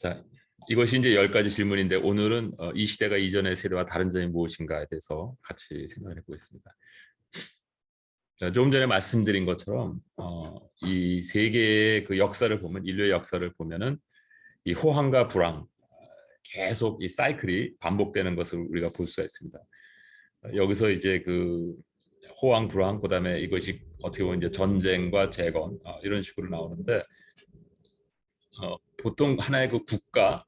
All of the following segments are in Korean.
자, 이것이 이제 10가지 질문인데 오늘은 이 시대가 이전의 세대와 다른 점이 무엇인가에 대해서 같이 생각을 해보겠습니다. 자, 조금 전에 말씀드린 것처럼 이 세계의 그 역사를 보면 인류의 역사를 보면은 이 호황과 불황 계속 이 사이클이 반복되는 것을 우리가 볼 수가 있습니다. 여기서 이제 그 호황 불황 그다음에 이것이 어떻게 보면 이제 전쟁과 재건 이런 식으로 나오는데 보통 하나의 그 국가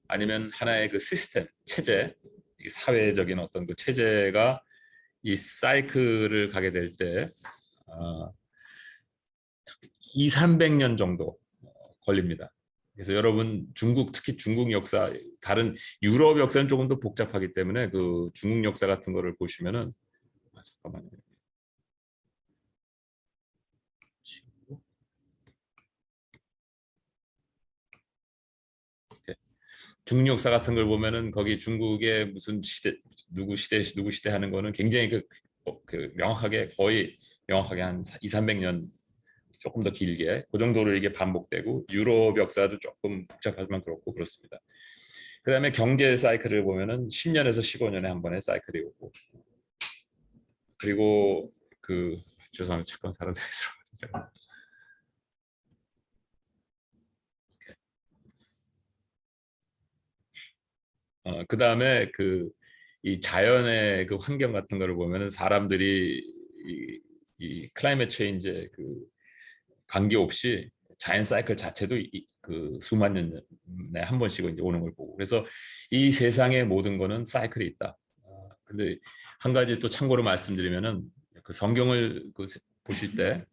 아니면 하나의 그 시스템, 체제, 사회적인 어떤 그 체제가 이 사이클을 가게 될 때 2, 300년 정도 걸립니다. 그래서 여러분 중국, 특히 중국 역사, 다른 유럽 역사는 조금 더 복잡하기 때문에 그 중국 역사 같은 거를 보시면은 잠깐만요. 중국 역사 같은 걸 보면은 거기 중국의 무슨 시대, 누구 시대 하는 거는 굉장히 그 명확하게 거의 명확하게 한 2, 300년 조금 더 길게 그 정도로 이게 반복되고 유럽 역사도 조금 복잡하지만 그렇고 그렇습니다. 그다음에 경제 사이클을 보면은 10년에서 15년에 한 번의 사이클이 오고 그리고 그 죄송합니다. 잠깐 사람 들어가죠. 그다음에 이 자연의 그 환경 같은 거를 보면은 사람들이 이 클라이메트 체인지에 그 관계없이 자연 사이클 자체도 그 수만 년에 한 번씩 이제 오는 걸 보고 그래서 이 세상의 모든 거는 사이클이 있다. 근데 한 가지 또 참고로 말씀드리면은 그 성경을 보실 때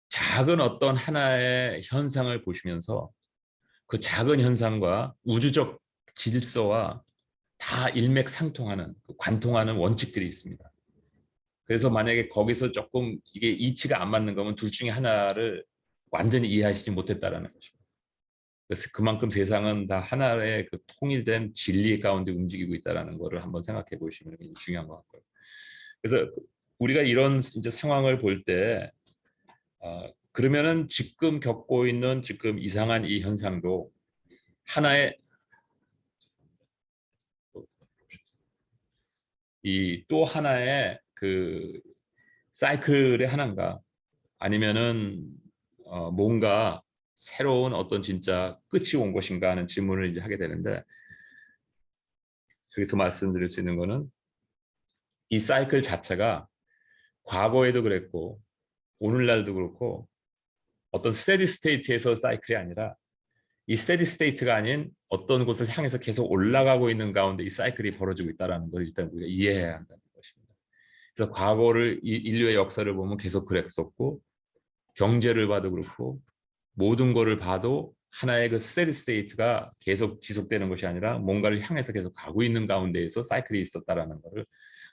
작은 어떤 하나의 현상을 보시면서 그 작은 현상과 우주적 질서와 다 일맥상통하는 관통하는 원칙들이 있습니다. 그래서 만약에 거기서 조금 이게 이치가 안 맞는 거면 둘 중에 하나를 완전히 이해하시지 못했다라는 것입니다. 그래서 그만큼 세상은 다 하나의 그 통일된 진리 가운데 움직이고 있다라는 것을 한번 생각해 보시면 중요한 것 같고요. 그래서 우리가 이런 이제 상황을 볼 때 그러면은 지금 겪고 있는 지금 이상한 이 현상도 하나의 이 또 하나의 그 사이클의 하나인가 아니면은 뭔가 새로운 어떤 진짜 끝이 온 것인가 하는 질문을 이제 하게 되는데 여기서 말씀드릴 수 있는 거는 이 사이클 자체가 과거에도 그랬고 오늘날도 그렇고 어떤 스테디 스테이트에서 사이클이 아니라 이 스테디 스테이트가 아닌 어떤 곳을 향해서 계속 올라가고 있는 가운데 이 사이클이 벌어지고 있다는 걸 일단 우리가 이해해야 한다는 것입니다. 그래서 과거를 인류의 역사를 보면 계속 그랬었고 경제를 봐도 그렇고 모든 거를 봐도 하나의 그 스테디 스테이트가 계속 지속되는 것이 아니라 뭔가를 향해서 계속 가고 있는 가운데에서 사이클이 있었다라는 것을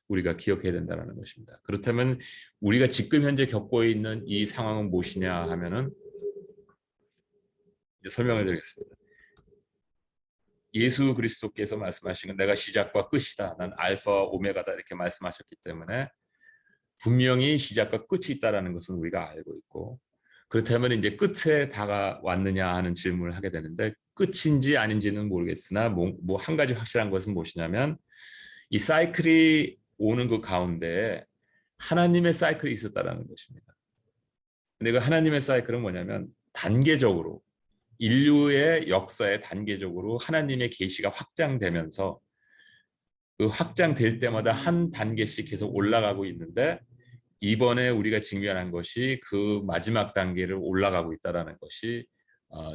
우리가 기억해야 된다는 것입니다. 그렇다면 우리가 지금 현재 겪고 있는 이 상황은 무엇이냐 하면은 이제 설명을 드리겠습니다. 예수 그리스도께서 말씀하신 건 내가 시작과 끝이다. 난 알파와 오메가다 이렇게 말씀하셨기 때문에 분명히 시작과 끝이 있다라는 것은 우리가 알고 있고 그렇다면 이제 끝에 다가왔느냐 하는 질문을 하게 되는데 끝인지 아닌지는 모르겠으나 뭐 한 가지 확실한 것은 무엇이냐면 이 사이클이 오는 그 가운데 하나님의 사이클이 있었다라는 것입니다. 근데 그 하나님의 사이클은 뭐냐면 단계적으로 인류의 역사에 단계적으로 하나님의 계시가 확장되면서 그 확장될 때마다 한 단계씩 계속 올라가고 있는데 이번에 우리가 직면한 것이 그 마지막 단계를 올라가고 있다는 것이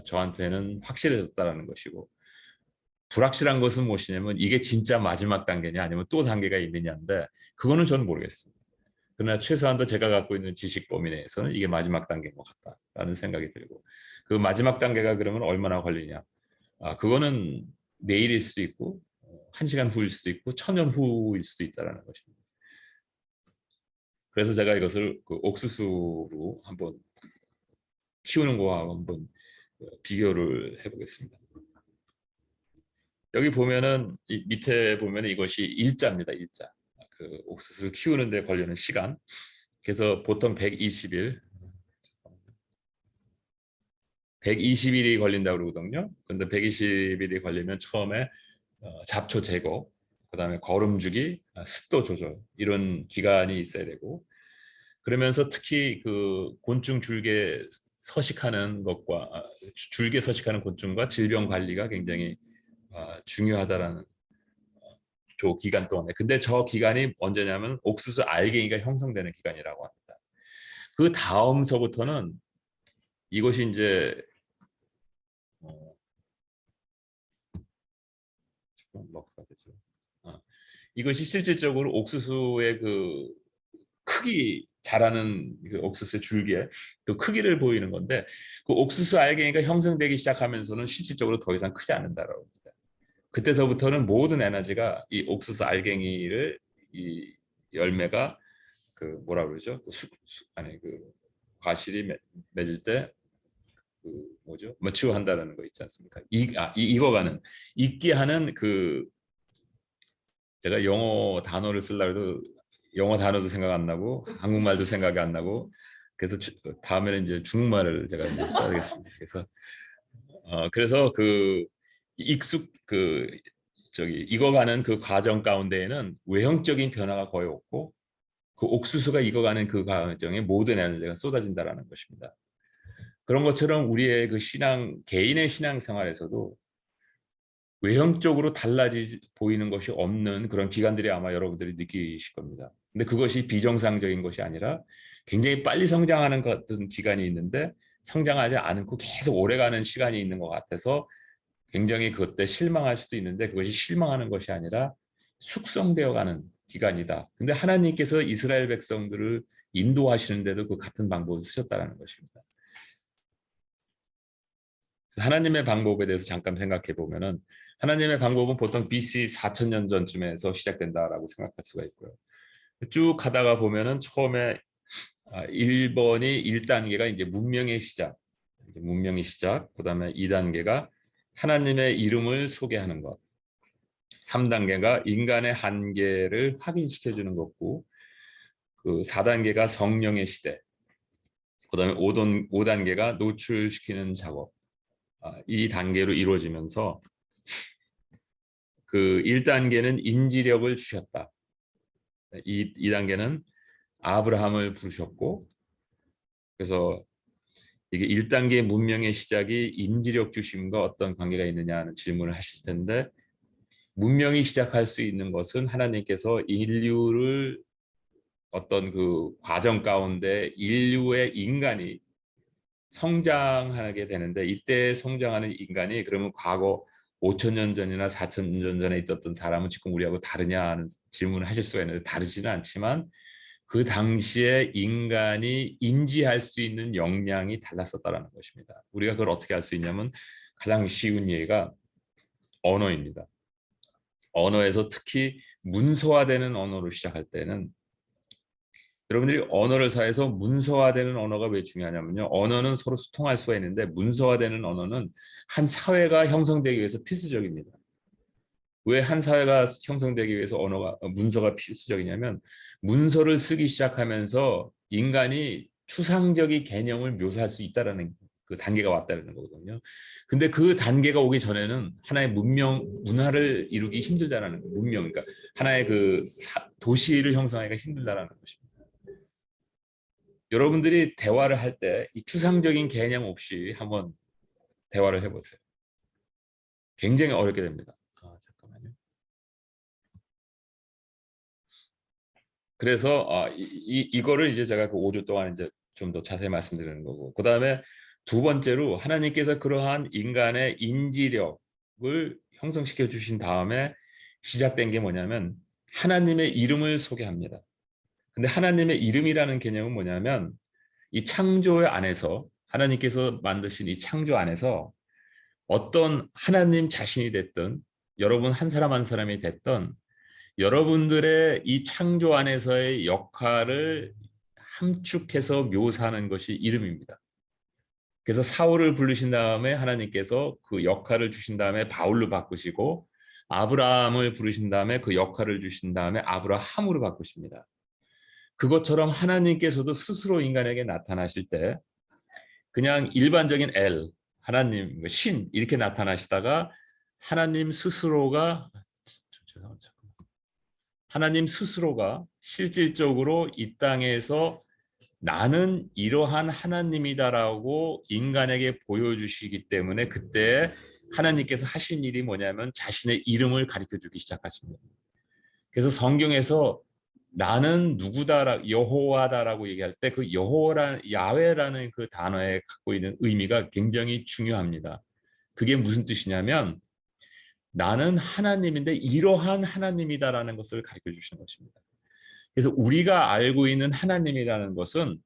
저한테는 확실해졌다는 것이고 불확실한 것은 무엇이냐면 이게 진짜 마지막 단계냐 아니면 또 단계가 있느냐인데 그거는 저는 모르겠습니다. 그러나 최소한도 제가 갖고 있는 지식 범위 내에서는 이게 마지막 단계인 것 같다라는 생각이 들고 그 마지막 단계가 그러면 얼마나 걸리냐 그거는 내일일 수도 있고 1시간 후일 수도 있고 1000년 후일 수도 있다는 것입니다. 그래서 제가 이것을 그 옥수수로 한번 키우는 거와 한번 비교를 해보겠습니다. 여기 보면은 이 밑에 보면 이것이 일자입니다. 일자. 그 옥수수를 키우는데 걸리는 시간. 그래서 보통 120일, 120일이 걸린다고 그러거든요. 근데 120일이 걸리면 처음에 잡초 제거, 그다음에 거름 주기, 습도 조절 이런 기간이 있어야 되고, 그러면서 특히 그 곤충 줄기에 서식하는 것과 줄기에 서식하는 곤충과 질병 관리가 굉장히 중요하다라는 기간 동안에. 근데 저 기간이 언제냐면 옥수수 알갱이가 형성되는 기간이라고 합니다. 그 다음서부터는 이것이 이제 뭐가 되죠? 이것이 실질적으로 옥수수의 그 크기 자라는 그 옥수수의 줄기에 그 크기를 보이는 건데, 그 옥수수 알갱이가 형성되기 시작하면서는 실질적으로 더 이상 크지 않는다라고 합니다. 그때서부터는 모든 에너지가 이 옥수수 알갱이를 이 열매가 그 뭐라 그러죠? 아니 그 과실이 맺을 때 그 뭐죠? 머치한다라는 거 있지 않습니까? 익어가는 익게 하는 그, 제가 영어 단어를 쓰려고 해도 영어 단어도 생각 안 나고 한국말도 생각이 안 나고, 그래서 다음에는 이제 중국말을 제가 이제 써야겠습니다. 그래서 그 익숙 그 익어가는 그 과정 가운데에는 외형적인 변화가 거의 없고, 그 옥수수가 익어가는 그 과정에 모든 에너지가 쏟아진다라는 것입니다. 그런 것처럼 우리의 그 개인의 신앙 생활에서도 외형적으로 달라지 보이는 것이 없는 그런 기간들이 아마 여러분들이 느끼실 겁니다. 근데 그것이 비정상적인 것이 아니라 굉장히 빨리 성장하는 같은 기간이 있는데 성장하지 않고 계속 오래가는 시간이 있는 것 같아서 굉장히 그때 실망할 수도 있는데, 그것이 실망하는 것이 아니라 숙성되어가는 기간이다. 근데 하나님께서 이스라엘 백성들을 인도하시는데도 그 같은 방법을 쓰셨다는 것입니다. 하나님의 방법에 대해서 잠깐 생각해 보면은, 하나님의 방법은 보통 BC 4000년 전쯤에서 시작된다라고 생각할 수가 있고요. 쭉 가다가 보면은 처음에 1번이 1단계가 이제 문명의 시작, 문명의 시작. 그다음에 2단계가 하나님의 이름을 소개하는 것. 3단계가 인간의 한계를 확인시켜 주는 것고, 그 4단계가 성령의 시대. 그다음에 5단계가 노출시키는 작업. 이 단계로 이루어지면서 그 1단계는 인지력을 주셨다. 2단계는 아브라함을 부르셨고, 그래서 이게 1단계 문명의 시작이 인지력 주심과 어떤 관계가 있느냐 하는 질문을 하실 텐데, 문명이 시작할 수 있는 것은 하나님께서 인류를 어떤 그 과정 가운데 인류의 인간이 성장하게 되는데, 이때 성장하는 인간이 그러면 과거 5,000년 전이나 4,000년 전에 있었던 사람은 지금 우리하고 다르냐 하는 질문을 하실 수가 있는데, 다르지는 않지만 그 당시에 인간이 인지할 수 있는 역량이 달랐었다는 것입니다. 우리가 그걸 어떻게 할 수 있냐면 가장 쉬운 예가 언어입니다. 언어에서 특히 문서화되는 언어로 시작할 때는, 여러분들이 언어를 사용해서 문서화되는 언어가 왜 중요하냐면요, 언어는 서로 소통할 수가 있는데 문서화되는 언어는 한 사회가 형성되기 위해서 필수적입니다. 왜 한 사회가 형성되기 위해서 문서가 필수적이냐면, 문서를 쓰기 시작하면서 인간이 추상적인 개념을 묘사할 수 있다라는 그 단계가 왔다는 거거든요. 근데 그 단계가 오기 전에는 하나의 문화를 이루기 힘들다라는 거예요. 그러니까 하나의 그 도시를 형성하기가 힘들다라는 것입니다. 여러분들이 대화를 할 때 이 추상적인 개념 없이 한번 대화를 해보세요. 굉장히 어렵게 됩니다. 잠깐만요. 그래서 이거를 이제 제가 그 5주 동안 이제 좀 더 자세히 말씀드리는 거고, 그 다음에 두 번째로 하나님께서 그러한 인간의 인지력을 형성시켜 주신 다음에 시작된 게 뭐냐면 하나님의 이름을 소개합니다. 근데 하나님의 이름이라는 개념은 뭐냐면, 이 창조 안에서 하나님께서 만드신 이 창조 안에서 어떤 하나님 자신이 됐든 여러분 한 사람 한 사람이 됐든 여러분들의 이 창조 안에서의 역할을 함축해서 묘사하는 것이 이름입니다. 그래서 사울을 부르신 다음에 하나님께서 그 역할을 주신 다음에 바울로 바꾸시고, 아브라함을 부르신 다음에 그 역할을 주신 다음에 아브라함으로 바꾸십니다. 그것처럼 하나님께서도 스스로 인간에게 나타나실 때 그냥 일반적인 엘, 하나님, 신 이렇게 나타나시다가 하나님 스스로가 하나님 스스로가 실질적으로 이 땅에서 나는 이러한 하나님이다라고 인간에게 보여주시기 때문에 그때 하나님께서 하신 일이 뭐냐면 자신의 이름을 가르쳐주기 시작하십니다. 그래서 성경에서 나는 누구다, 여호와다라고 얘기할 때 그 여호와라, 야훼라는 그 단어에 갖고 있는 의미가 굉장히 중요합니다. 그게 무슨 뜻이냐면 나는 하나님인데 이러한 하나님이다라는 것을 가르쳐 주시는 것입니다. 그래서 우리가 알고 있는 하나님이라는 것은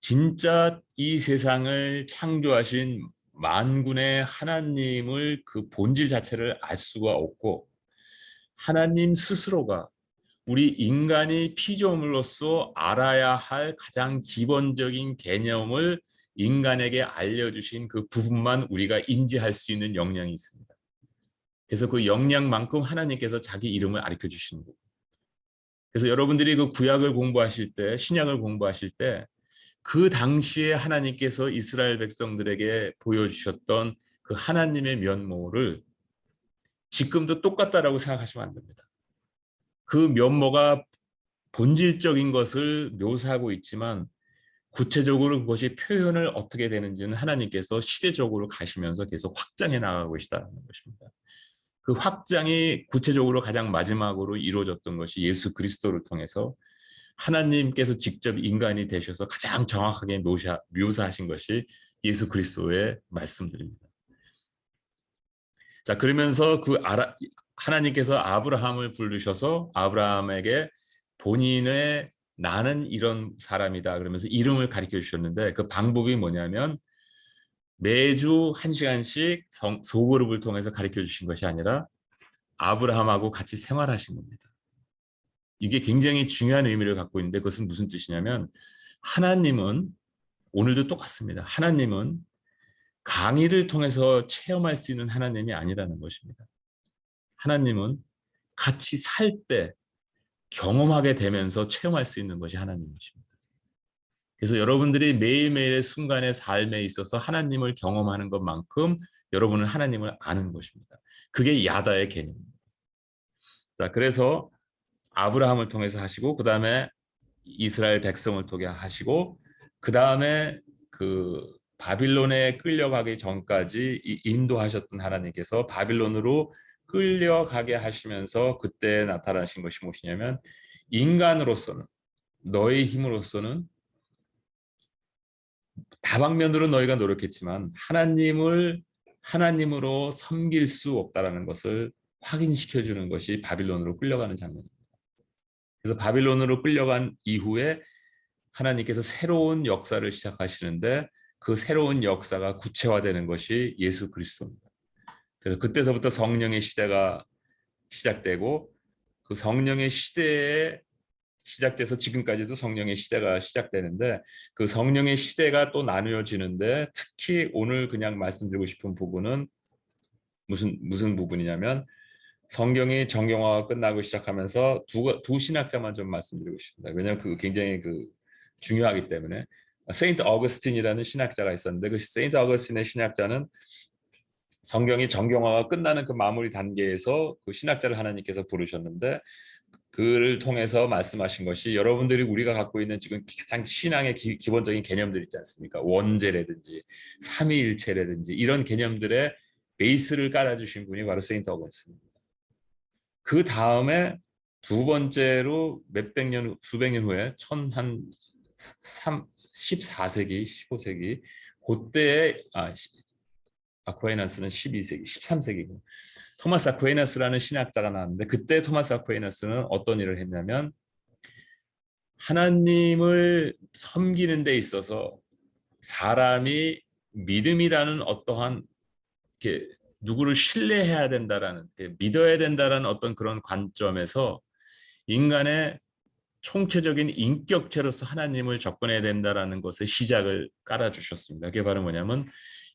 진짜 이 세상을 창조하신 만군의 하나님을 그 본질 자체를 알 수가 없고 하나님 스스로가 우리 인간이 피조물로서 알아야 할 가장 기본적인 개념을 인간에게 알려주신 그 부분만 우리가 인지할 수 있는 역량이 있습니다. 그래서 그 역량만큼 하나님께서 자기 이름을 가르쳐 주시는 거예요. 그래서 여러분들이 그 구약을 공부하실 때, 신약을 공부하실 때 그 당시에 하나님께서 이스라엘 백성들에게 보여주셨던 그 하나님의 면모를 지금도 똑같다라고 생각하시면 안 됩니다. 그 면모가 본질적인 것을 묘사하고 있지만 구체적으로 그것이 표현을 어떻게 되는지는 하나님께서 시대적으로 가시면서 계속 확장해 나가고 계시다는 것입니다. 그 확장이 구체적으로 가장 마지막으로 이루어졌던 것이 예수 그리스도를 통해서 하나님께서 직접 인간이 되셔서 가장 정확하게 묘사하신 것이 예수 그리스도의 말씀들입니다. 자, 그러면서 하나님께서 아브라함을 부르셔서 아브라함에게 본인의 나는 이런 사람이다 그러면서 이름을 가르쳐 주셨는데 그 방법이 뭐냐면 매주 1시간씩 소그룹을 통해서 가르쳐 주신 것이 아니라 아브라함하고 같이 생활하신 겁니다. 이게 굉장히 중요한 의미를 갖고 있는데 그것은 무슨 뜻이냐면 하나님은 오늘도 똑같습니다. 하나님은 강의를 통해서 체험할 수 있는 하나님이 아니라는 것입니다. 하나님은 같이 살 때 경험하게 되면서 체험할 수 있는 것이 하나님이십니다. 그래서 여러분들이 매일매일의 순간의 삶에 있어서 하나님을 경험하는 것만큼 여러분은 하나님을 아는 것입니다. 그게 야다의 개념입니다. 자, 그래서 아브라함을 통해서 하시고 그 다음에 이스라엘 백성을 통해 하시고 그 다음에 그 바빌론에 끌려가기 전까지 인도하셨던 하나님께서 바빌론으로 끌려가게 하시면서 그때 나타나신 것이 무엇이냐면 인간으로서는 너의 힘으로서는 다방면으로 너희가 노력했지만 하나님을 하나님으로 섬길 수 없다라는 것을 확인시켜 주는 것이 바빌론으로 끌려가는 장면입니다. 그래서 바빌론으로 끌려간 이후에 하나님께서 새로운 역사를 시작하시는데 그 새로운 역사가 구체화되는 것이 예수 그리스도입니다. 그래서 그때서부터 성령의 시대가 시작되고 그 성령의 시대에 시작돼서 지금까지도 성령의 시대가 시작되는데 그 성령의 시대가 또 나누어지는데 특히 오늘 그냥 말씀드리고 싶은 부분은 무슨 부분이냐면 성경이 정경화가 끝나고 시작하면서 두 신학자만 좀 말씀드리고 싶습니다. 왜냐하면 그 굉장히 그 중요하기 때문에 세인트 어거스틴이라는 신학자가 있었는데 그 세인트 어거스틴의 신학자는 성경이 정경화가 끝나는 그 마무리 단계에서 그 신학자를 하나님께서 부르셨는데 그를 통해서 말씀하신 것이 여러분들이 우리가 갖고 있는 지금 가장 신앙의 기본적인 개념들 있지 않습니까? 원죄라든지 삼위일체라든지 이런 개념들의 베이스를 깔아주신 분이 바로 세인트 어거스틴입니다. 그 다음에 두 번째로 몇백 년, 수백 년 후에 14세기, 15세기 그때에 아쿠아이나스는 12세기, 13세기고 토마스 아쿠아이나스라는 신학자가 나왔는데 그때 토마스 아쿠아이나스는 어떤 일을 했냐면 하나님을 섬기는 데 있어서 사람이 믿음이라는 어떠한 이렇게 누구를 신뢰해야 된다라는 믿어야 된다라는 어떤 그런 관점에서 인간의 총체적인 인격체로서 하나님을 접근해야 된다라는 것의 시작을 깔아주셨습니다. 그게 바로 뭐냐면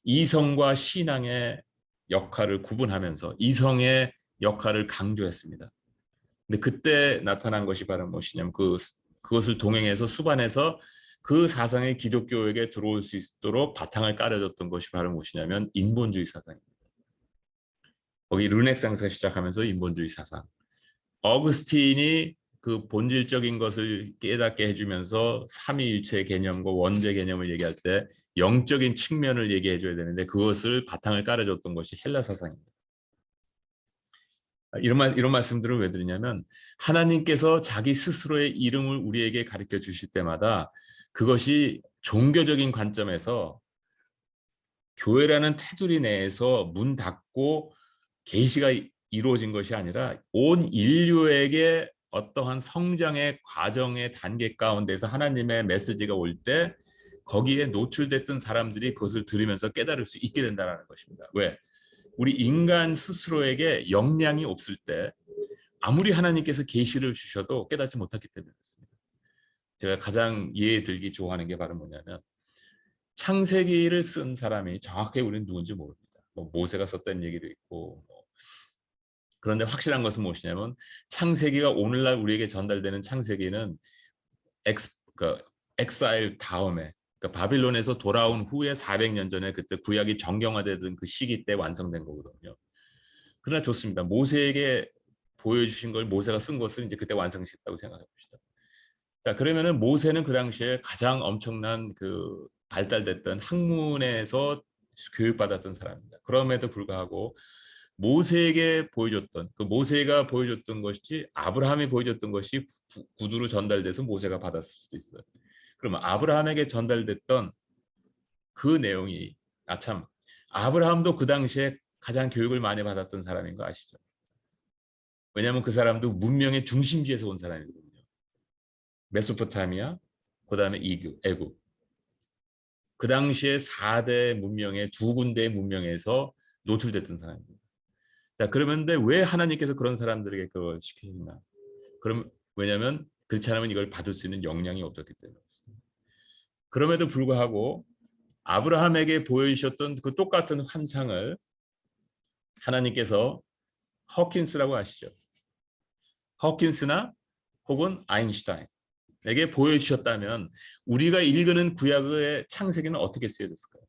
이성과 신앙의 역할을 구분하면서 이성의 역할을 강조했습니다. 근데 그때 나타난 것이 바로 무엇이냐면 그것을 동행해서 수반해서 그 사상이 기독교에게 들어올 수 있도록 바탕을 깔아줬던 것이 바로 무엇이냐면 인본주의 사상입니다. 거기 르네상스가 시작하면서 인본주의 사상. 어거스틴이 그 본질적인 것을 깨닫게 해주면서 삼위일체 개념과 원죄 개념을 얘기할 때 영적인 측면을 얘기해 줘야 되는데 그것을 바탕을 깔아줬던 것이 헬라 사상입니다. 이런 말씀들을 왜 드리냐면 하나님께서 자기 스스로의 이름을 우리에게 가르쳐 주실 때마다 그것이 종교적인 관점에서 교회라는 테두리 내에서 문 닫고 계시가 이루어진 것이 아니라 온 인류에게 어떠한 성장의 과정의 단계 가운데서 하나님의 메시지가 올 때 거기에 노출됐던 사람들이 그것을 들으면서 깨달을 수 있게 된다는 것입니다. 왜? 우리 인간 스스로에게 역량이 없을 때 아무리 하나님께서 계시를 주셔도 깨닫지 못했기 때문에 그렇습니다. 제가 가장 이해 들기 좋아하는 게 바로 뭐냐면 창세기를 쓴 사람이 정확하게 우리는 누군지 모릅니다. 뭐 모세가 썼다는 얘기도 있고 그런데 확실한 것은 무엇이냐면 창세기가 오늘날 우리에게 전달되는 창세기는 엑사일 다음에 그러니까 바빌론에서 돌아온 후에 400년 전에 그때 구약이 정경화되던 그 시기 때 완성된 거거든요. 그러나 좋습니다. 모세에게 보여주신 걸 모세가 쓴 것을 이제 그때 완성시켰다고 생각해 봅시다. 자, 그러면은 모세는 그 당시에 가장 엄청난 그 발달됐던 학문에서 교육받았던 사람입니다. 그럼에도 불구하고 모세에게 보여줬던 그 모세가 보여줬던 것이 아브라함이 보여줬던 것이 구두로 전달돼서 모세가 받았을 수도 있어요. 그러면 아브라함에게 전달됐던 그 내용이 참 아브라함도 그 당시에 가장 교육을 많이 받았던 사람인 거 아시죠? 왜냐하면 그 사람도 문명의 중심지에서 온 사람이거든요. 메소포타미아, 그다음에 애굽. 그 당시에 4대 문명의 두 군데의 문명에서 노출됐던 사람입니다. 자, 그러면 왜 하나님께서 그런 사람들에게 그걸 시키시나? 그럼 왜냐하면 그렇지 않으면 이걸 받을 수 있는 역량이 없었기 때문에 그렇습니다. 그럼에도 불구하고 아브라함에게 보여주셨던 그 똑같은 환상을 하나님께서 허킨스라고 아시죠? 허킨스나 혹은 아인슈타인에게 보여주셨다면 우리가 읽는 구약의 창세기는 어떻게 쓰여졌을까요?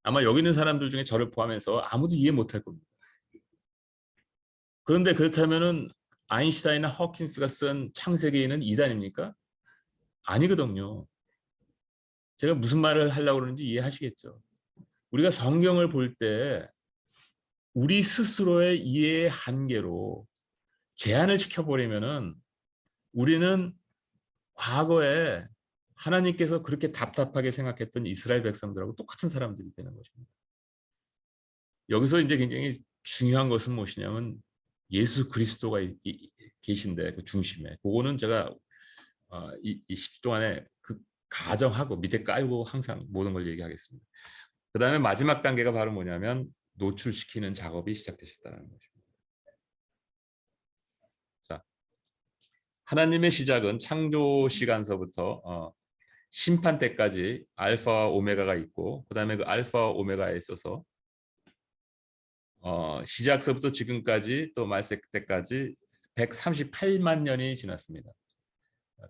아마 여기 있는 사람들 중에 저를 포함해서 아무도 이해 못할 겁니다. 그런데 그렇다면은 아인슈타인이나 허킨스가 쓴 창세기는 이단입니까? 아니거든요. 제가 무슨 말을 하려고 그러는지 이해하시겠죠? 우리가 성경을 볼 때 우리 스스로의 이해의 한계로 제한을 시켜버리면은 우리는 과거에 하나님께서 그렇게 답답하게 생각했던 이스라엘 백성들하고 똑같은 사람들이 되는 것입니다. 여기서 이제 굉장히 중요한 것은 무엇이냐면 예수 그리스도가 계신데 그 중심에 그거는 제가 이 10주 동안에 그 가정하고 밑에 깔고 항상 모든 걸 얘기하겠습니다. 그 다음에 마지막 단계가 바로 뭐냐면 노출시키는 작업이 시작되셨다는 것입니다. 자, 하나님의 시작은 창조 시간서부터 심판 때까지 알파와 오메가가 있고 그 다음에 그 알파와 오메가에 있어서 시작서부터 지금까지 또 말세 때까지 138만 년이 지났습니다.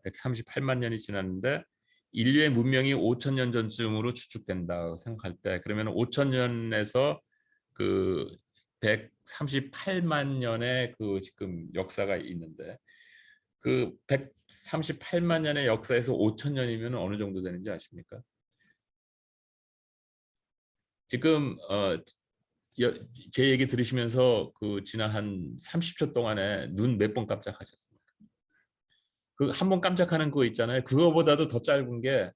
138만 년이 지났는데 인류의 문명이 5천 년 전쯤으로 추측된다 생각할 때 그러면 5천 년에서 그 138만 년의 그 지금 역사가 있는데 그 138만 년의 역사에서 5천 년이면 어느 정도 되는지 아십니까? 지금 제 얘기 들으시면서 그 지난 한 30초 동안에 눈 몇 번 깜짝하셨습니까? 그 한 번 깜짝하는 거 있잖아요. 그거보다도 더 짧은 게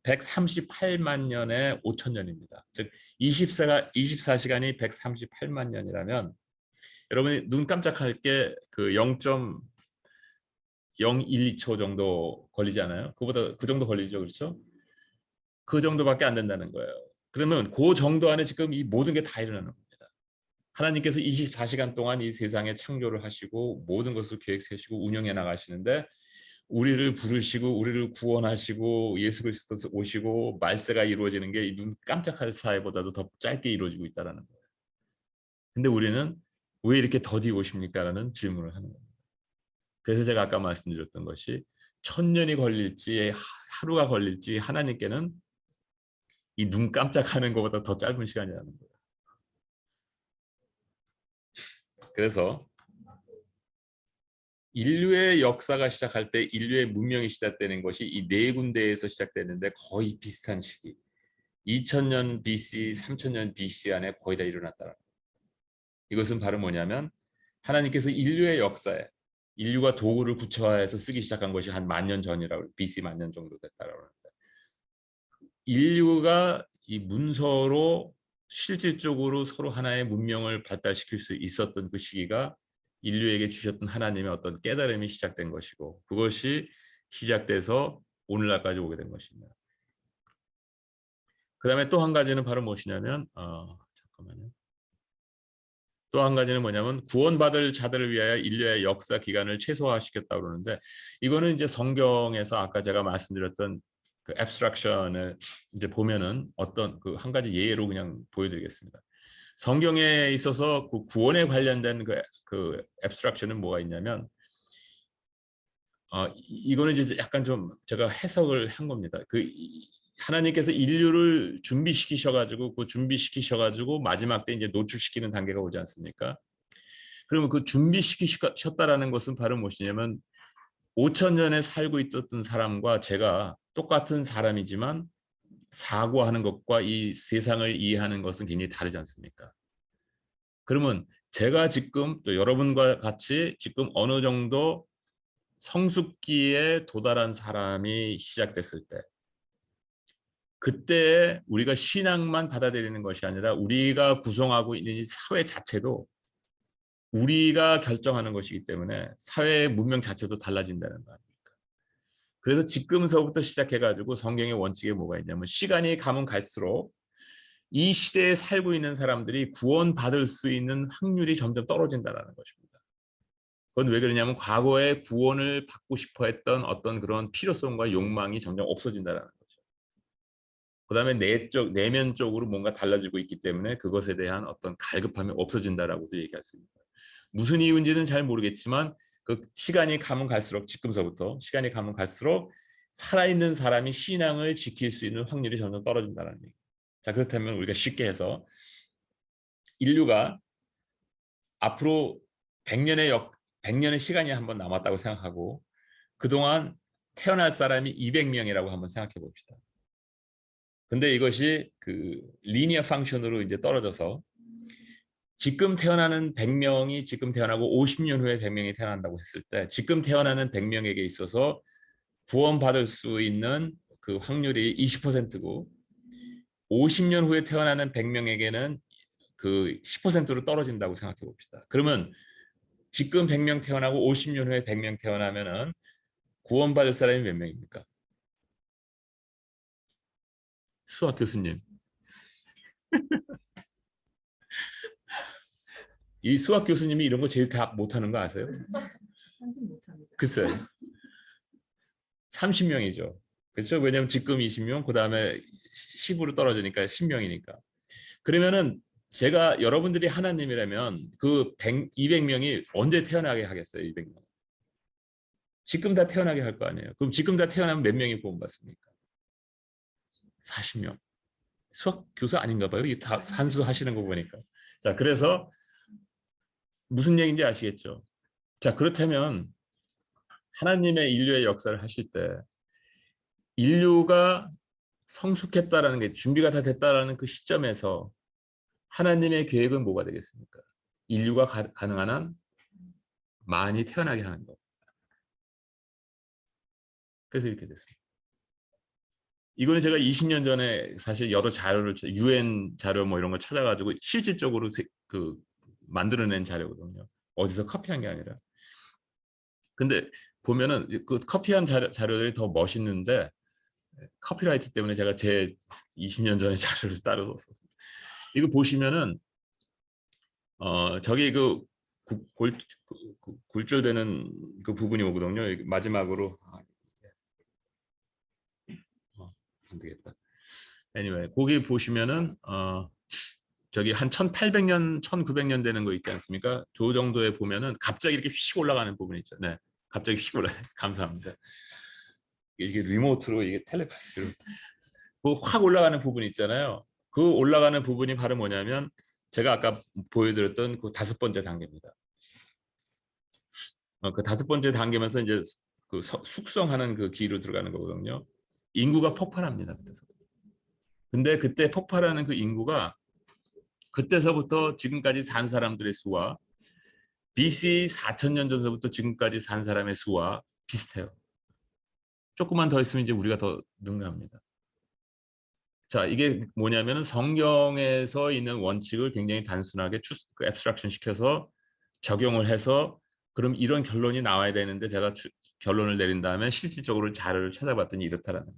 138만 년에 5천 년입니다. 즉 24시간이 138만 년이라면 여러분이 눈 깜짝할 게 그 0.012초 정도 걸리지 않아요? 그보다 그 정도 걸리죠, 그렇죠? 그 정도밖에 안 된다는 거예요. 그러면 그 정도 안에 지금 이 모든 게 다 일어나는 겁니다. 하나님께서 24시간 동안 이 세상에 창조를 하시고 모든 것을 계획 세시고 운영해 나가시는데 우리를 부르시고 우리를 구원하시고 예수 그리스도 오시고 말세가 이루어지는 게 눈 깜짝할 사이보다도 더 짧게 이루어지고 있다는 거예요. 근데 우리는 왜 이렇게 더디 오십니까? 라는 질문을 하는 겁니다. 그래서 제가 아까 말씀드렸던 것이 1000년이 걸릴지 하루가 걸릴지 하나님께는 이 눈 깜짝하는 것보다 더 짧은 시간이라는 거예요. 그래서 인류의 역사가 시작할 때 인류의 문명이 시작되는 것이 이 네 군데에서 시작되는데 거의 비슷한 시기. 2000년 BC, 3000년 BC 안에 거의 다 일어났다. 이것은 바로 뭐냐면 하나님께서 인류의 역사에 인류가 도구를 구체화해서 쓰기 시작한 것이 한 10,000년 전이라고 BC 10,000년 정도 됐다고 합니다. 인류가 이 문서로 실질적으로 서로 하나의 문명을 발달시킬 수 있었던 그 시기가 인류에게 주셨던 하나님의 어떤 깨달음이 시작된 것이고 그것이 시작돼서 오늘날까지 오게 된 것입니다. 그 다음에 또 한 가지는 바로 무엇이냐면 잠깐만요. 또 한 가지는 뭐냐면 구원받을 자들을 위하여 인류의 역사 기간을 최소화시켰다고 그러는데 이거는 이제 성경에서 아까 제가 말씀드렸던 그 abstraction을 이제 보면은 어떤 그 한 가지 예로 그냥 보여드리겠습니다. 성경에 있어서 그 구원에 관련된 그 abstraction은 뭐가 있냐면 이거는 이제 약간 좀 제가 해석을 한 겁니다. 하나님께서 인류를 준비시키셔가지고 마지막 때 이제 노출시키는 단계가 오지 않습니까? 그러면 그 준비시키셨다라는 것은 바로 무엇이냐면 5,000년에 살고 있었던 사람과 제가 똑같은 사람이지만 사고하는 것과 이 세상을 이해하는 것은 굉장히 다르지 않습니까? 그러면 제가 지금 또 여러분과 같이 지금 어느 정도 성숙기에 도달한 사람이 시작됐을 때 그때 우리가 신앙만 받아들이는 것이 아니라 우리가 구성하고 있는 이 사회 자체도 우리가 결정하는 것이기 때문에 사회의 문명 자체도 달라진다는 거 아닙니까? 그래서 지금서부터 시작해가지고 성경의 원칙에 뭐가 있냐면 시간이 가면 갈수록 이 시대에 살고 있는 사람들이 구원받을 수 있는 확률이 점점 떨어진다는 것입니다. 그건 왜 그러냐면 과거에 구원을 받고 싶어 했던 어떤 그런 필요성과 욕망이 점점 없어진다는 거죠. 그 다음에 내면적으로 뭔가 달라지고 있기 때문에 그것에 대한 어떤 갈급함이 없어진다라고도 얘기할 수 있습니다. 무슨 이유인지는 잘 모르겠지만 그 시간이 가면 갈수록 지금서부터 시간이 가면 갈수록 살아있는 사람이 신앙을 지킬 수 있는 확률이 점점 떨어진다는 얘기. 자, 그렇다면 우리가 쉽게 해서 인류가 앞으로 100년의 시간이 한번 남았다고 생각하고 그동안 태어날 사람이 200명이라고 한번 생각해 봅시다. 근데 이것이 그 리니어 펑션으로 이제 떨어져서 지금 태어나는 100명이 지금 태어나고 50년 후에 100명이 태어난다고 했을 때 지금 태어나는 100명에게 있어서 구원받을 수 있는 그 확률이 20%고 50년 후에 태어나는 100명에게는 그 10%로 떨어진다고 생각해 봅시다. 그러면 지금 100명 태어나고 50년 후에 100명 태어나면은 구원받을 사람이 몇 명입니까? 수학 교수님. 이 수학 교수님이 이런 거 제일 다 못하는 거 아세요? 글쎄 30명이죠. 그렇죠? 왜냐하면 지금 20명, 그 다음에 10으로 떨어지니까 10명이니까. 그러면은 제가 여러분들이 하나님이라면 그 200명이 언제 태어나게 하겠어요? 200명. 지금 다 태어나게 할 거 아니에요. 그럼 지금 다 태어나면 몇 명이 구원받습니까? 40명. 수학 교사 아닌가 봐요. 이 다 산수 하시는 거 보니까. 자, 그래서 무슨 얘기인지 아시겠죠? 자, 그렇다면 하나님의 인류의 역사를 하실 때 인류가 성숙했다라는 게 준비가 다 됐다라는 그 시점에서 하나님의 계획은 뭐가 되겠습니까? 인류가 가능한 한 많이 태어나게 하는 것. 그래서 이렇게 됐습니다. 이거는 제가 20년 전에 사실 여러 자료를 UN 자료 뭐 이런 걸 찾아가지고 실질적으로 그 만들어낸 자료거든요. 어디서 카피한 게 아니라. 근데 보면은 그 커피한 자료들이 더 멋있는데 커피라이트 때문에 제가 제 20년 전의 자료를 따로 썼어요. 이거 보시면은 저기 그 굴절되는 그 부분이 오거든요. 마지막으로 안 되겠다. anyway, 거기 보시면은 저기 한 1800년, 1900년 되는 거 있지 않습니까? 저 정도에 보면은 갑자기 이렇게 휙 올라가는 부분이 있죠. 네, 갑자기 휙 올라. 감사합니다. 이게 리모트로 이게 텔레파시로 그 확 올라가는 부분이 있잖아요. 그 올라가는 부분이 바로 뭐냐면 제가 아까 보여드렸던 그 5번째 단계입니다. 그 5번째 단계면서 이제 그 숙성하는 그 기로 들어가는 거거든요. 인구가 폭발합니다. 그때서. 근데 그때 폭발하는 그 인구가 그때서부터 지금까지 산 사람들의 수와 BC 4,000년 전서부터 지금까지 산 사람의 수와 비슷해요. 조금만 더 있으면 이제 우리가 더 능가합니다. 자, 이게 뭐냐면은 성경에서 있는 원칙을 굉장히 단순하게 앱스트랙션 시켜서 적용을 해서 그럼 이런 결론이 나와야 되는데 제가 결론을 내린 다음에 실질적으로 자료를 찾아봤더니 이렇다라는 거예요.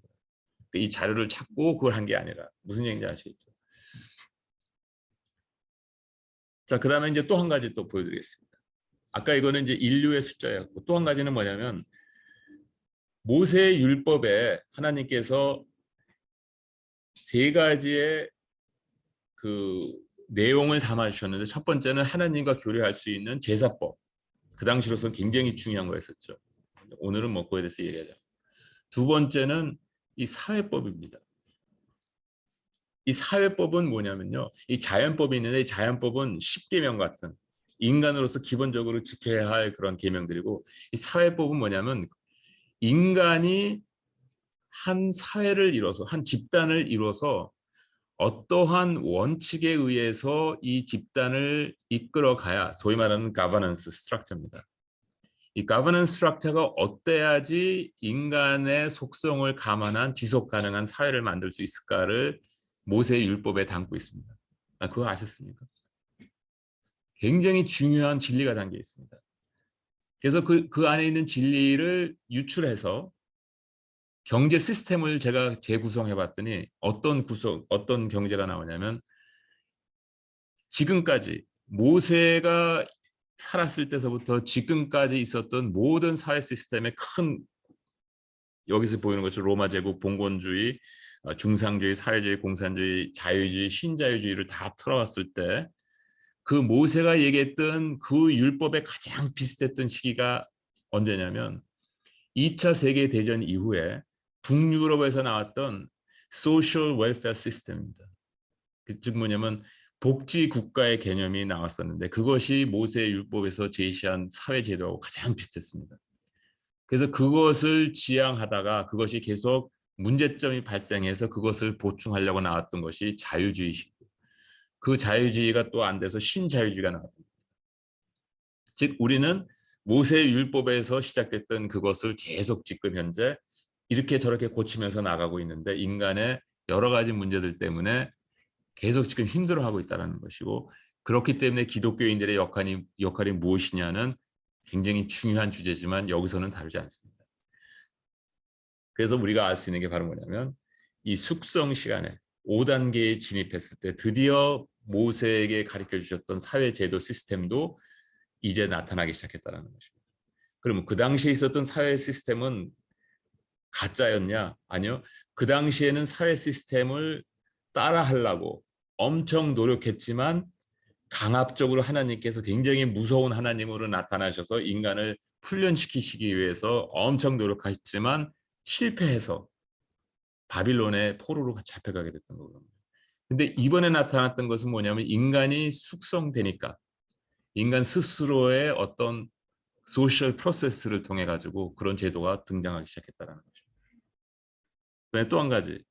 이 자료를 찾고 그걸 한 게 아니라 무슨 얘기인지 아시겠죠? 자, 그다음에 이제 또 한 가지 또 보여드리겠습니다. 아까 이거는 이제 인류의 숫자였고 또 한 가지는 뭐냐면 모세의 율법에 하나님께서 3가지의 그 내용을 담아주셨는데 첫 번째는 하나님과 교류할 수 있는 제사법. 그 당시로서는 굉장히 중요한 거였었죠. 오늘은 뭐 그거에 대해서 얘기하자. 두 번째는 이 사회법입니다. 이 사회법은 뭐냐면요. 이 자연법이 있는데 이 자연법은 10계명 같은 인간으로서 기본적으로 지켜야 할 그런 계명들이고 이 사회법은 뭐냐면 인간이 한 사회를 이뤄서 한 집단을 이뤄서 어떠한 원칙에 의해서 이 집단을 이끌어가야 소위 말하는 가버넌스 스트럭처입니다. 이 가버넌스 스트럭처가 어때야지 인간의 속성을 감안한 지속 가능한 사회를 만들 수 있을까를 모세의 율법에 담고 있습니다. 그거 아셨습니까? 굉장히 중요한 진리가 담겨 있습니다. 그래서 그 안에 있는 진리를 유출해서 경제 시스템을 제가 재구성해 봤더니 어떤 경제가 나오냐면 지금까지 모세가 살았을 때서부터 지금까지 있었던 모든 사회 시스템의 큰 여기서 보이는 것처럼 로마 제국 봉건주의, 중상주의, 사회주의, 공산주의, 자유주의, 신자유주의를 다 틀어봤을 때 그 모세가 얘기했던 그 율법에 가장 비슷했던 시기가 언제냐면 2차 세계대전 이후에 북유럽에서 나왔던 소셜 웰페어 시스템입니다. 즉 뭐냐면 복지 국가의 개념이 나왔었는데 그것이 모세의 율법에서 제시한 사회제도하고 가장 비슷했습니다. 그래서 그것을 지향하다가 그것이 계속 문제점이 발생해서 그것을 보충하려고 나왔던 것이 자유주의식. 그 자유주의가 또 안 돼서 신자유주의가 나왔습니다. 즉 우리는 모세의 율법에서 시작됐던 그것을 계속 지금 현재 이렇게 저렇게 고치면서 나가고 있는데 인간의 여러 가지 문제들 때문에 계속 지금 힘들어하고 있다는 것이고 그렇기 때문에 기독교인들의 역할이 무엇이냐는 굉장히 중요한 주제지만 여기서는 다루지 않습니다. 그래서 우리가 알 수 있는 게 바로 뭐냐면 이 숙성 시간에 5단계에 진입했을 때 드디어 모세에게 가르쳐 주셨던 사회제도 시스템도 이제 나타나기 시작했다는 것입니다. 그러면 그 당시에 있었던 사회 시스템은 가짜였냐? 아니요. 그 당시에는 사회 시스템을 따라하려고 엄청 노력했지만 강압적으로 하나님께서 굉장히 무서운 하나님으로 나타나셔서 인간을 훈련시키시기 위해서 엄청 노력하셨지만 실패해서 바빌론의 포로로 잡혀가게 됐던 거거든요. 근데 이번에 나타났던 것은 뭐냐면 인간이 숙성되니까 인간 스스로의 어떤 소셜 프로세스를 통해 가지고 그런 제도가 등장하기 시작했다는 거죠. 그다음에 또 한 가지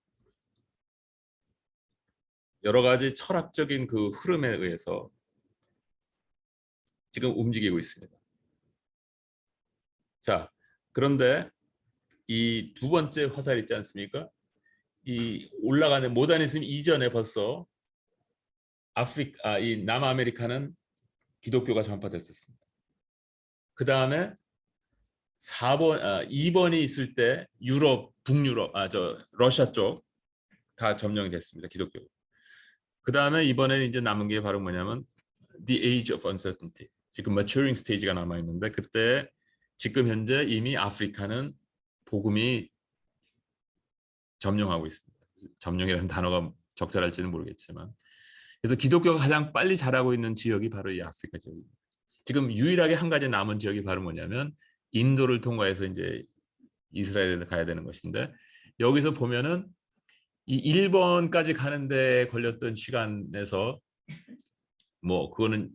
여러 가지 철학적인 그 흐름에 의해서 지금 움직이고 있습니다. 자, 그런데 이 두 번째 화살 있지 않습니까? 이 올라가는 모더니즘 이전에 벌써 이 남아메리카는 기독교가 전파됐었습니다. 그 다음에 2번이 있을 때 유럽, 북유럽, 러시아 쪽 다 점령이 됐습니다. 기독교. 그 다음에 이번에는 이제 남은 게 바로 뭐냐면 The Age of Uncertainty. 지금 maturing stage가 남아 있는데 그때 지금 현재 이미 아프리카는 복음이 점령하고 있습니다. 점령이라는 단어가 적절할지는 모르겠지만 그래서 기독교가 가장 빨리 자라고 있는 지역이 바로 이 아프리카 지역입니다. 지금 유일하게 한 가지 남은 지역이 바로 뭐냐면 인도를 통과해서 이제 이스라엘에 가야 되는 것인데 여기서 보면은 이 1번까지 가는데 걸렸던 시간에서 뭐 그거는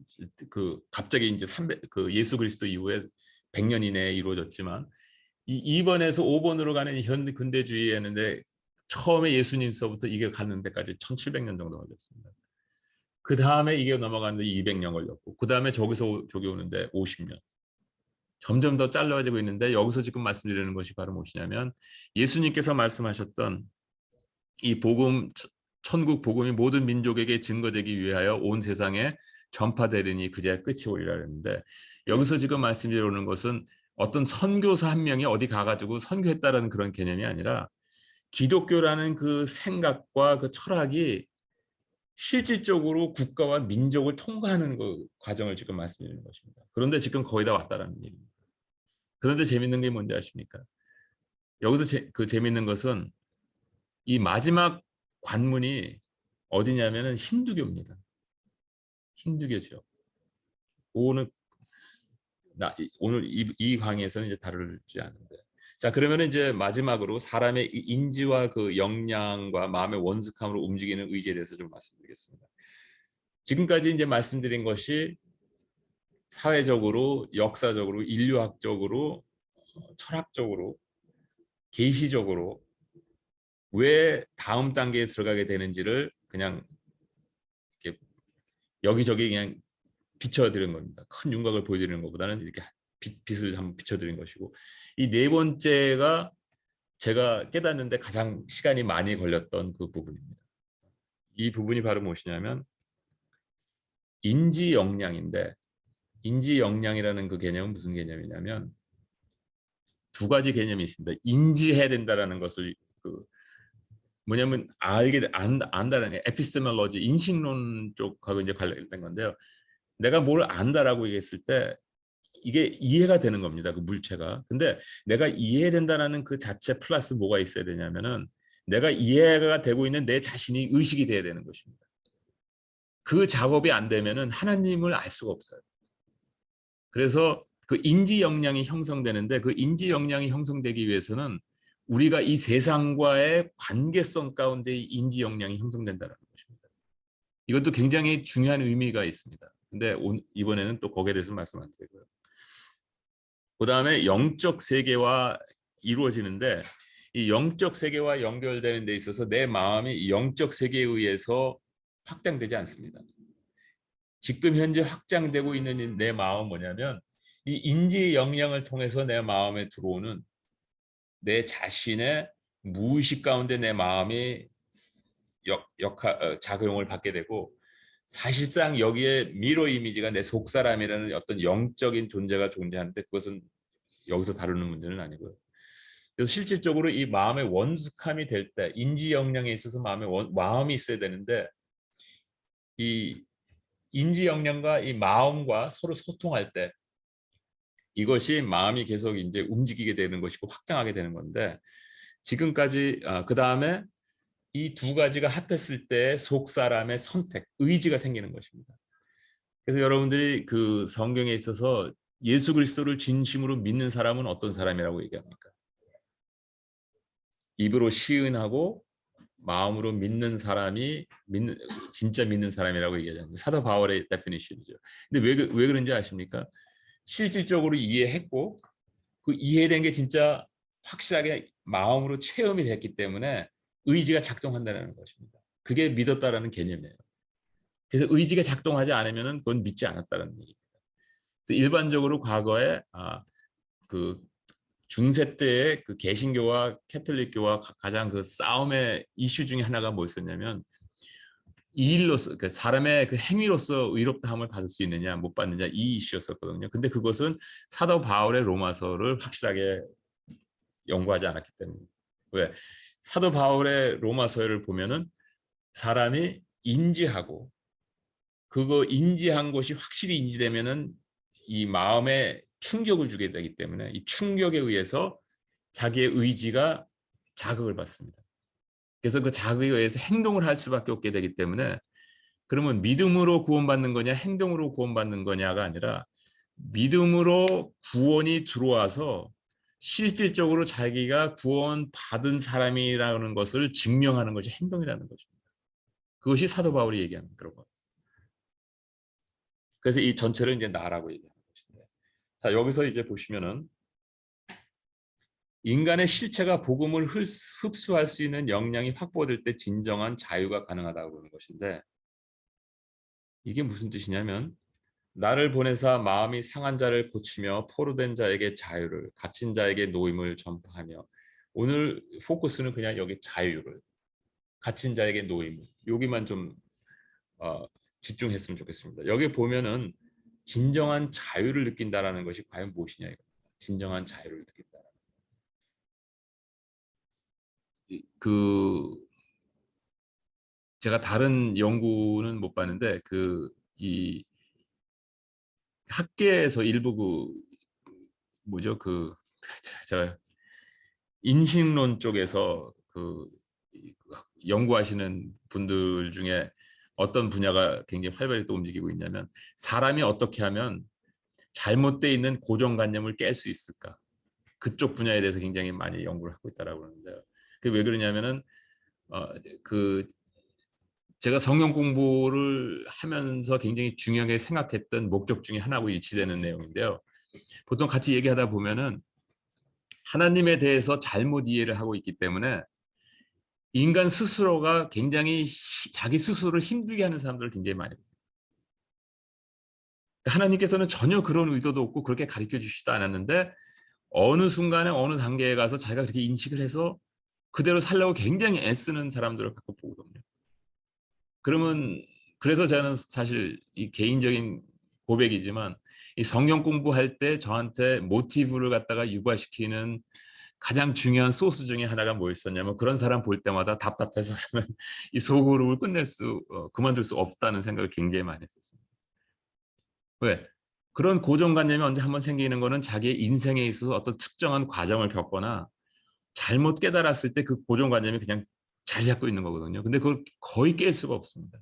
그 갑자기 이제 300, 그 예수 그리스도 이후에 100년 이내에 이루어졌지만 이 2번에서 5번으로 가는 현 근대주의였는데 처음에 예수님서부터 이게 가는 데까지 1700년 정도 걸렸습니다. 그 다음에 이게 넘어가는데 200년 걸렸고 그 다음에 저기서 저기 오는데 50년. 점점 더 잘라지고 있는데 여기서 지금 말씀드리는 것이 바로 무엇이냐면 예수님께서 말씀하셨던 이 복음, 천국 복음이 모든 민족에게 증거되기 위하여 온 세상에 전파되리니 그제야 끝이 오리라 했는데 여기서 지금 말씀드리는 것은 어떤 선교사 한 명이 어디 가가지고 선교했다라는 그런 개념이 아니라 기독교라는 그 생각과 그 철학이 실질적으로 국가와 민족을 통과하는 그 과정을 지금 말씀드리는 것입니다. 그런데 지금 거의 다 왔다라는 얘기입니다. 그런데 재밌는 게 뭔지 아십니까? 여기서 재밌는 것은 이 마지막 관문이 어디냐면은 힌두교입니다. 힌두교죠. 오늘 이 강의에서는 이제 다루지 않는데. 자, 그러면 이제 마지막으로 사람의 인지와 그 역량과 마음의 원숙함으로 움직이는 의지에 대해서 좀 말씀드리겠습니다. 지금까지 이제 말씀드린 것이 사회적으로, 역사적으로, 인류학적으로, 철학적으로, 계시적으로 왜 다음 단계에 들어가게 되는지를 그냥 이렇게 여기저기 그냥 비춰드린 겁니다. 큰 윤곽을 보여드리는 것보다는 이렇게 빛을 한번 비춰드린 것이고 이 네 번째가 제가 깨닫는데 가장 시간이 많이 걸렸던 그 부분입니다. 이 부분이 바로 무엇이냐면 인지 역량인데 인지 역량이라는 그 개념은 무슨 개념이냐면 두 가지 개념이 있습니다. 인지해야 된다라는 것을 뭐냐면 안다라는 에피스테몰로지 인식론 쪽하고 이제 관련된 건데요. 내가 뭘 안다라고 얘기했을 때 이게 이해가 되는 겁니다. 그 물체가. 근데 내가 이해된다라는 그 자체 플러스 뭐가 있어야 되냐면은 내가 이해가 되고 있는 내 자신이 의식이 돼야 되는 것입니다. 그 작업이 안 되면은 하나님을 알 수가 없어요. 그래서 그 인지 역량이 형성되는데 그 인지 역량이 형성되기 위해서는 우리가 이 세상과의 관계성 가운데 인지 역량이 형성된다는 것입니다. 이것도 굉장히 중요한 의미가 있습니다. 근데 이번에는 또 거기에 대해서 말씀 안 드리고요. 그 다음에 영적 세계와 이루어지는데 이 영적 세계와 연결되는 데 있어서 내 마음이 영적 세계에 의해서 확장되지 않습니다. 지금 현재 확장되고 있는 내 마음은 뭐냐면 이 인지 역량을 통해서 내 마음에 들어오는 내 자신의 무의식 가운데 내 마음이 작용을 받게 되고 사실상 여기에 미러 이미지가 내 속사람이라는 어떤 영적인 존재가 존재하는데 그것은 여기서 다루는 문제는 아니고요. 그래서 실질적으로 이 마음의 원숙함이 될 때 인지 역량에 있어서 마음이 있어야 되는데 이 인지 역량과 이 마음과 서로 소통할 때 이것이 마음이 계속 이제 움직이게 되는 것이고 확장하게 되는 건데 지금까지 그 다음에 이 두 가지가 합했을 때 속 사람의 선택, 의지가 생기는 것입니다. 그래서 여러분들이 그 성경에 있어서 예수 그리스도를 진심으로 믿는 사람은 어떤 사람이라고 얘기합니까? 입으로 시은하고 마음으로 믿는 사람이 진짜 믿는 사람이라고 얘기하잖아요. 사도 바울의 데피니션이죠. 근데 왜 그런지 아십니까? 실질적으로 이해했고 그 이해된 게 진짜 확실하게 마음으로 체험이 됐기 때문에 의지가 작동한다는 것입니다. 그게 믿었다라는 개념이에요. 그래서 의지가 작동하지 않으면 그건 믿지 않았다는 얘기입니다. 그래서 일반적으로 과거에 그 중세 때의 그 개신교와 캐톨릭교와 가장 그 싸움의 이슈 중에 하나가 뭐였었냐면 이 일로서 그 사람의 그 행위로서 의롭다함을 받을 수 있느냐 못 받느냐 이 이슈였었거든요. 근데 그것은 사도 바울의 로마서를 확실하게 연구하지 않았기 때문에 왜 사도 바울의 로마서를 보면은 사람이 인지하고 그거 인지한 것이 확실히 인지되면은 이 마음에 충격을 주게 되기 때문에 이 충격에 의해서 자기의 의지가 자극을 받습니다. 그래서 그 자극에 의해서 행동을 할 수밖에 없게 되기 때문에 그러면 믿음으로 구원받는 거냐 행동으로 구원받는 거냐가 아니라 믿음으로 구원이 들어와서 실질적으로 자기가 구원받은 사람이라는 것을 증명하는 것이 행동이라는 거죠. 그것이 사도 바울이 얘기하는 그런 거. 그래서 이 전체를 이제 나라고 얘기하는 것인데, 자 여기서 이제 보시면은 인간의 실체가 복음을 흡수할 수 있는 역량이 확보될 때 진정한 자유가 가능하다고 하는 것인데, 이게 무슨 뜻이냐면 나를 보내사 마음이 상한 자를 고치며 포로된 자에게 자유를, 갇힌 자에게 노임을 전파하며, 오늘 포커스는 그냥 여기 자유를, 갇힌 자에게 노임을, 여기만 좀 집중했으면 좋겠습니다. 여기 보면은 진정한 자유를 느낀다라는 것이 과연 무엇이냐 이겁니다. 진정한 자유를 느낀다. 그 제가 다른 연구는 못 봤는데 이 학계에서 일부 뭐죠 저 인식론 쪽에서 연구하시는 분들 중에 어떤 분야가 굉장히 활발히 또 움직이고 있냐면, 사람이 어떻게 하면 잘못되어 있는 고정관념을 깰 수 있을까, 그쪽 분야에 대해서 굉장히 많이 연구를 하고 있다라고 그러는데요. 그게 왜 그러냐면은 그 제가 성경 공부를 하면서 굉장히 중요하게 생각했던 목적 중에 하나하고 일치되는 내용인데요. 보통 같이 얘기하다 보면은 하나님에 대해서 잘못 이해를 하고 있기 때문에 인간 스스로가 굉장히 자기 스스로를 힘들게 하는 사람들을 굉장히 많이 봐요. 하나님께서는 전혀 그런 의도도 없고 그렇게 가르쳐 주시지도 않았는데 어느 순간에 어느 단계에 가서 자기가 그렇게 인식을 해서 그대로 살려고 굉장히 애쓰는 사람들을 갖고 보거든요. 그러면 그래서 저는 사실 이 개인적인 고백이지만 이 성경 공부할 때 저한테 모티브를 갖다가 유발시키는 가장 중요한 소스 중에 하나가 뭐였었냐면, 그런 사람 볼 때마다 답답해서 저는 이 소그룹을 그만둘 수 없다는 생각을 굉장히 많이 했었습니다. 왜? 그런 고정관념이 언제 한번 생기는 거는 자기의 인생에 있어서 어떤 특정한 과정을 겪거나 잘못 깨달았을 때 그 고정관념이 그냥 자리 잡고 있는 거거든요. 근데 그걸 거의 깰 수가 없습니다.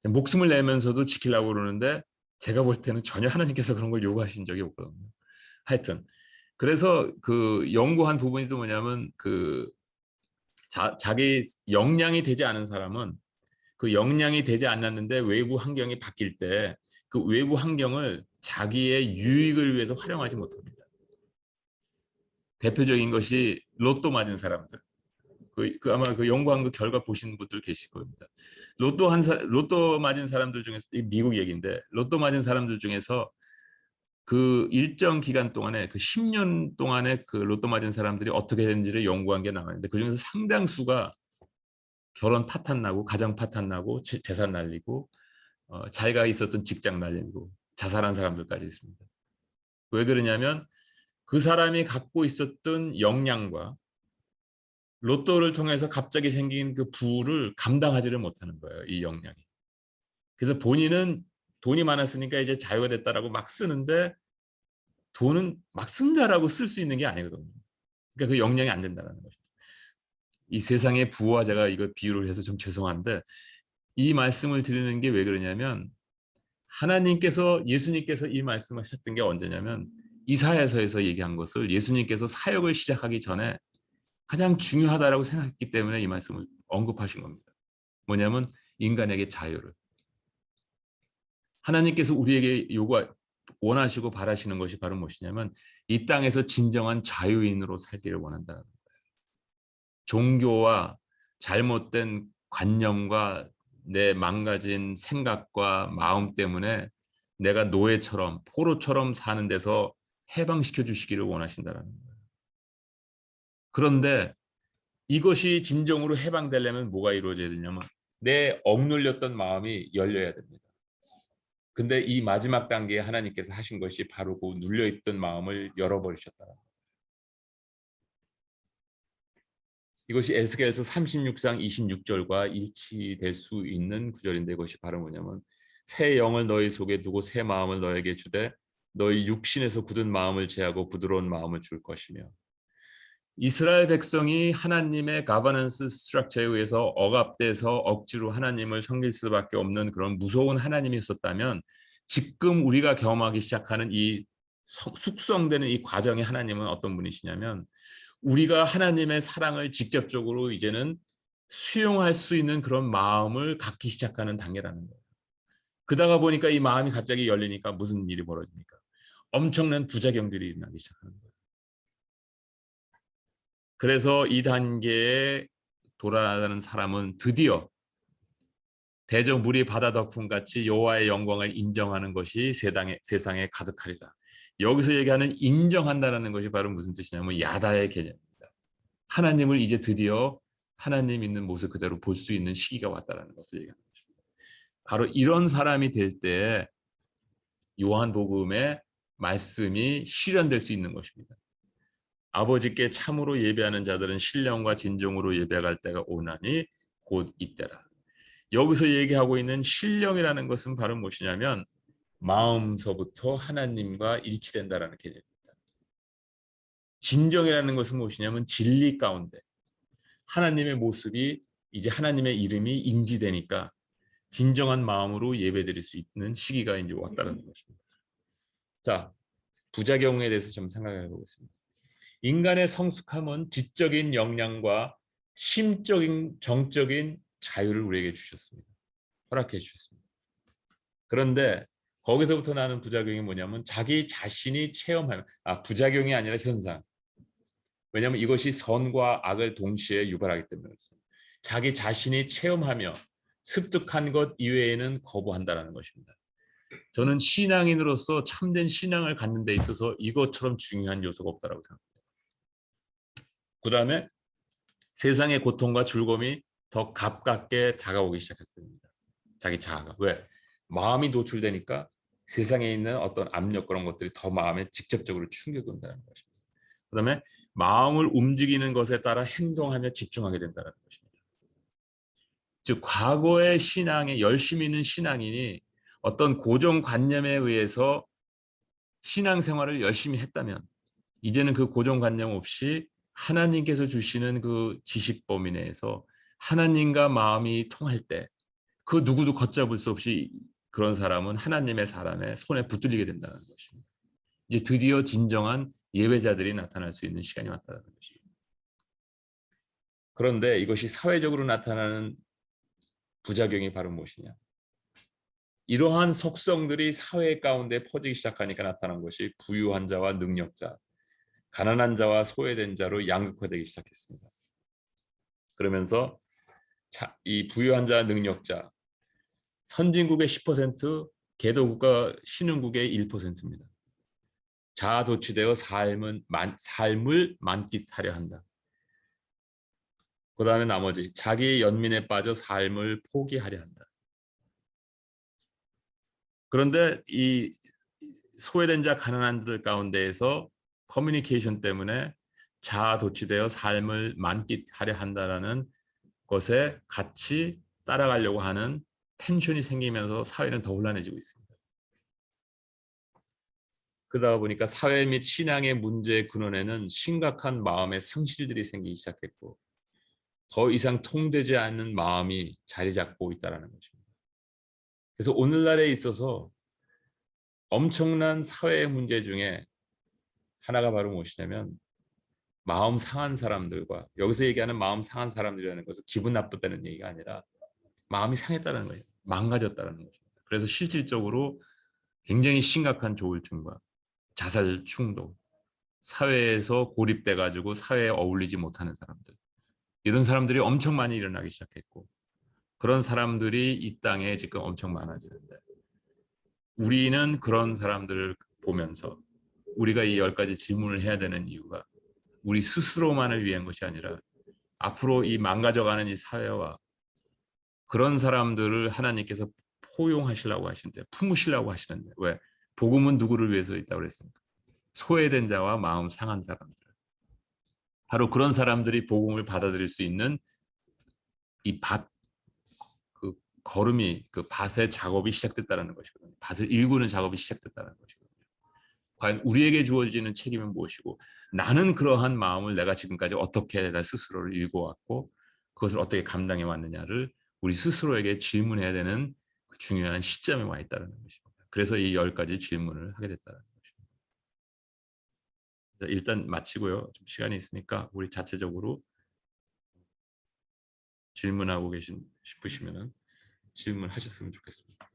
목숨을 내면서도 지키려고 그러는데 제가 볼 때는 전혀 하나님께서 그런 걸 요구하신 적이 없거든요. 하여튼 그래서 연구한 부분이 또 뭐냐면 자기 역량이 되지 않은 사람은 그 역량이 되지 않았는데 외부 환경이 바뀔 때 그 외부 환경을 자기의 유익을 위해서 활용하지 못합니다. 대표적인 것이 로또 맞은 사람들. 아마 연구한 결과 보신 분들 계실 겁니다. 로또 맞은 사람들 중에서, 미국 얘기인데, 로또 맞은 사람들 중에서 그 일정 기간 동안에 10년 동안에 그 로또 맞은 사람들이 어떻게 되는지를 연구한 게 나왔는데, 그중에서 상당수가 결혼 파탄 나고 가정 파탄 나고 재산 날리고 자기가 있었던 직장 날리고 자살한 사람들까지 있습니다. 왜 그러냐면 그 사람이 갖고 있었던 역량과 로또를 통해서 갑자기 생긴 그 부를 감당하지를 못하는 거예요, 이 역량이. 그래서 본인은 돈이 많았으니까 이제 자유가 됐다라고 막 쓰는데, 돈은 막 쓴다라고 쓸 수 있는 게 아니거든요. 그러니까 그 역량이 안 된다는 거죠. 이 세상의 부와, 제가 이거 비유를 해서 좀 죄송한데 이 말씀을 드리는 게 왜 그러냐면, 예수님께서 이 말씀하셨던 게 언제냐면 이사야서에서 얘기한 것을 예수님께서 사역을 시작하기 전에 가장 중요하다라고 생각했기 때문에 이 말씀을 언급하신 겁니다. 뭐냐면 인간에게 자유를. 하나님께서 우리에게 원하시고 바라시는 것이 바로 무엇이냐면 이 땅에서 진정한 자유인으로 살기를 원한다는 거예요. 종교와 잘못된 관념과 내 망가진 생각과 마음 때문에 내가 노예처럼 포로처럼 사는 데서 해방시켜 주시기를 원하신다는 거예요. 그런데 이것이 진정으로 해방되려면 뭐가 이루어져야 되냐면 내 억눌렸던 마음이 열려야 됩니다. 근데 이 마지막 단계에 하나님께서 하신 것이 바로 그 눌려있던 마음을 열어버리셨다. 이것이 에스겔서 36장 26절과 일치될 수 있는 구절인데, 이것이 바로 뭐냐면 새 영을 너희 속에 두고 새 마음을 너에게 주되 너희 육신에서 굳은 마음을 제하고 부드러운 마음을 줄 것이며. 이스라엘 백성이 하나님의 가버넌스 스트럭처에 의해서 억압돼서 억지로 하나님을 섬길 수밖에 없는 그런 무서운 하나님이 있었다면, 지금 우리가 경험하기 시작하는 이 숙성되는 이 과정에 하나님은 어떤 분이시냐면 우리가 하나님의 사랑을 직접적으로 이제는 수용할 수 있는 그런 마음을 갖기 시작하는 단계라는 거예요. 그러다가 보니까 이 마음이 갑자기 열리니까 무슨 일이 벌어집니까? 엄청난 부작용들이 일어나기 시작하는 거예요. 그래서 이 단계에 돌아가는 사람은 드디어 대저 물이 바다 덮음 같이 여호와의 영광을 인정하는 것이 세상에 가득하리라. 여기서 얘기하는 인정한다는 것이 바로 무슨 뜻이냐면 야다의 개념입니다. 하나님을 이제 드디어 하나님 있는 모습 그대로 볼 수 있는 시기가 왔다는 것을 얘기하는 것입니다. 바로 이런 사람이 될 때 요한복음의 말씀이 실현될 수 있는 것입니다. 아버지께 참으로 예배하는 자들은 신령과 진정으로 예배할 때가 오나니 곧 이때라. 여기서 얘기하고 있는 신령이라는 것은 바로 무엇이냐면 마음서부터 하나님과 일치된다라는 개념입니다. 진정이라는 것은 무엇이냐면 진리 가운데 하나님의 모습이 이제 하나님의 이름이 인지되니까 진정한 마음으로 예배드릴 수 있는 시기가 이제 왔다는 것입니다. 자, 부작용에 대해서 좀 생각해 보겠습니다. 인간의 성숙함은 지적인 역량과 심적인 정적인 자유를 우리에게 주셨습니다. 허락해 주셨습니다. 그런데 거기서부터 나는 부작용이 뭐냐면 자기 자신이 체험하는 부작용이 아니라 현상. 왜냐하면 이것이 선과 악을 동시에 유발하기 때문에 그렇습니다. 자기 자신이 체험하며 습득한 것 이외에는 거부한다는 것입니다. 저는 신앙인으로서 참된 신앙을 갖는 데 있어서 이것처럼 중요한 요소가 없다고 생각합니다. 그 다음에 세상의 고통과 즐거움이 더 가깝게 다가오기 시작했습니다. 자기 자아가. 왜? 마음이 노출되니까 세상에 있는 어떤 압력 그런 것들이 더 마음에 직접적으로 충격이 온다는 것입니다. 그 다음에 마음을 움직이는 것에 따라 행동하며 집중하게 된다는 것입니다. 즉 과거의 신앙에 열심히 있는 신앙인이 어떤 고정관념에 의해서 신앙생활을 열심히 했다면 이제는 그 고정관념 없이 하나님께서 주시는 그 지식 범위 내에서 하나님과 마음이 통할 때 그 누구도 걷잡을 수 없이 그런 사람은 하나님의 사람의 손에 붙들리게 된다는 것입니다. 이제 드디어 진정한 예배자들이 나타날 수 있는 시간이 왔다는 것입니다. 그런데 이것이 사회적으로 나타나는 부작용이 바로 무엇이냐? 이러한 속성들이 사회 가운데 퍼지기 시작하니까 나타난 것이 부유한 자와 능력자, 가난한 자와 소외된 자로 양극화되기 시작했습니다. 그러면서 이 부유한 자, 능력자, 선진국의 10%, 개도국가 신흥국의 1%입니다. 자아도취되어 삶을 만끽하려 한다. 그 다음에 나머지 자기의 연민에 빠져 삶을 포기하려 한다. 그런데 이 소외된 자 가난한 들 가운데에서 커뮤니케이션 때문에 자아도취되어 삶을 만끽하려 한다라는 것에 같이 따라가려고 하는 텐션이 생기면서 사회는 더 혼란해지고 있습니다. 그러다 보니까 사회 및 신앙의 문제의 근원에는 심각한 마음의 상실들이 생기기 시작했고 더 이상 통되지 않는 마음이 자리 잡고 있다는 것입니다. 그래서 오늘날에 있어서 엄청난 사회의 문제 중에 하나가 바로 무엇이냐면 마음 상한 사람들과 여기서 얘기하는 마음 상한 사람들이라는 것은 기분 나쁘다는 얘기가 아니라 마음이 상했다는 거예요. 망가졌다는 것입니다. 그래서 실질적으로 굉장히 심각한 조울증과 자살 충동, 사회에서 고립돼 가지고 사회에 어울리지 못하는 사람들 이런 사람들이 엄청 많이 일어나기 시작했고 그런 사람들이 이 땅에 지금 엄청 많아지는데 우리는 그런 사람들을 보면서 우리가 이 10가지 질문을 해야 되는 이유가 우리 스스로만을 위한 것이 아니라 앞으로 이 망가져가는 이 사회와 그런 사람들을 하나님께서 포용하시려고 하시는데 품으시려고 하시는데 왜? 복음은 누구를 위해서 있다고 그랬습니까? 소외된 자와 마음 상한 사람들. 바로 그런 사람들이 복음을 받아들일 수 있는 이 그 걸음이 그 밭의 작업이 시작됐다는 것이거든요. 밭을 일구는 작업이 시작됐다는 것이거든요. 과연 우리에게 주어지는 책임은 무엇이고 나는 그러한 마음을 내가 지금까지 어떻게 내가 스스로를 읽어왔고 그것을 어떻게 감당해 왔느냐를 우리 스스로에게 질문해야 되는 중요한 시점에 와 있다는 것입니다. 그래서 이 10가지 질문을 하게 됐다는 것입니다. 일단 마치고요. 좀 시간이 있으니까 우리 자체적으로 질문하고 싶으시면은 질문하셨으면 좋겠습니다.